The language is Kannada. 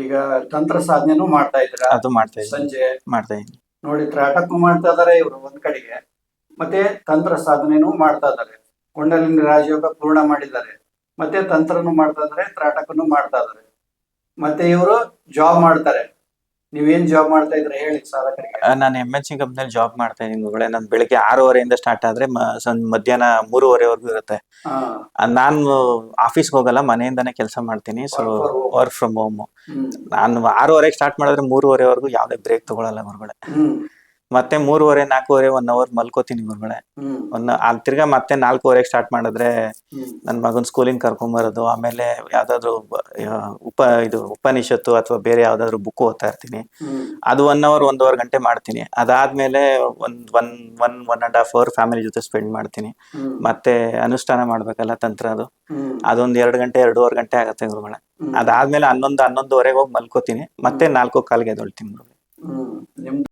ಈಗ ತಂತ್ರ ಸಾಧನೆನೂ ಮಾಡ್ತಾ ಇದ್ದೀರಾ ಅದು ಮಾಡ್ತಾ ಇದ್ದೀನಿ. ಸಂಜೆ ಮಾಡ್ತಾ ಇದ್ದೀನಿ. ನೋಡಿ ತ್ರಾಟಕ್ಕೂ ಮಾಡ್ತಾ ಇದಾರೆ ಇವರು ಒಂದ್ ಕಡೆಗೆ, ಮತ್ತೆ ತಂತ್ರ ಸಾಧನೆನೂ ಮಾಡ್ತಾ ಇದ್ದಾರೆ. ಕುಂಡಲಿನಿ ರಾಜಯೋಗ ಪೂರ್ಣ ಮಾಡಿದ್ದಾರೆ, ಮತ್ತೆ ತಂತ್ರನು ಮಾಡ್ತಾ ಇದಾರೆ, ತ್ರಾಟಕನು ಮಾಡ್ತಾ ಇದಾರೆ. ಮತ್ತೆ ಇವರು ಜಾಬ್ ಮಾಡ್ತಾರೆ. ನೀವೇನ್ ಜಾಬ್ ಮಾಡ್ತಾ ಇದ್ರೆ ಹೇಳಿ ಸಾಧಕರಿಗೆ. ನಾನು MNC ಕಂಪ್ನಿಯಲ್ಲಿ ಜಾಬ್ ಮಾಡ್ತಾ ಇದ್ದೀನಿ ಗುರುಗಳೇ. ನಾನು ಬೆಳಿಗ್ಗೆ 6:30 ಸ್ಟಾರ್ಟ್ ಆದ್ರೆ ಮಧ್ಯಾಹ್ನ 3:30 ಇರುತ್ತೆ. ಹಾ, ನಾನು ಆಫೀಸ್ಗೆ ಹೋಗಲ್ಲ, ಮನೆಯಿಂದಾನೇ ಕೆಲಸ ಮಾಡ್ತೀನಿ. So Work from home. Work from home. Hmm ನಾನು 6:30 ಸ್ಟಾರ್ಟ್ ಮಾಡಿದ್ರೆ 3:30 ಯಾವುದೇ ಬ್ರೇಕ್ ತಗೊಳಲ್ಲ ಗುರುಗಳೇ. ಹ್ಮ್ ಮತ್ತೆ 3:30 4:30 1 ಅವರ್ ಮಲ್ಕೋತೀನಿ ಗುರುಗಳೇ. ಹ್ಮ್ ತಿರ್ಗಾ ಮತ್ತೆ 4:30 ಸ್ಟಾರ್ಟ್ ಮಾಡಿದ್ರೆ ಹ್ಮ್ ನನ್ನ ಮಗನ್ ಸ್ಕೂಲಿಂದ ಕರ್ಕೊಂಬರೋದು, ಆಮೇಲೆ ಯಾವ್ದಾದ್ರು ಉಪನಿಷತ್ತು ಅಥವಾ ಬೇರೆ ಯಾವ್ದಾದ್ರು ಬುಕ್ ಓದ್ತಾ ಇರ್ತೀನಿ. ಹ್ಮ್ ಅದು 1 ಅವರ್ 1.5 ಗಂಟೆ ಮಾಡ್ತೀನಿ. ಅದಾದ್ಮೇಲೆ one and half hour family ಜೊತೆ ಸ್ಪೆಂಡ್ ಮಾಡ್ತೀನಿ. ಹ್ಮ್ ಮತ್ತೆ ಅನುಷ್ಠಾನ ಮಾಡ್ಬೇಕಲ್ಲ ತಂತ್ರ, ಹ್ಮ್ ಅದೊಂದು 2 ಗಂಟೆ 2.5 ಗಂಟೆ ಆಗತ್ತೆ ಗುರುಗಳೇ. ಹ್ಮ್ ಅದಾದ್ಮೇಲೆ 11:30 ಹೋಗಿ ಮಲ್ಕೋತೀನಿ. ಮತ್ತೆ 4:15 ಎದ್ದೇಳ್ತೀನಿ ಗುರುಗಳೇ. ನಿಮ್ದು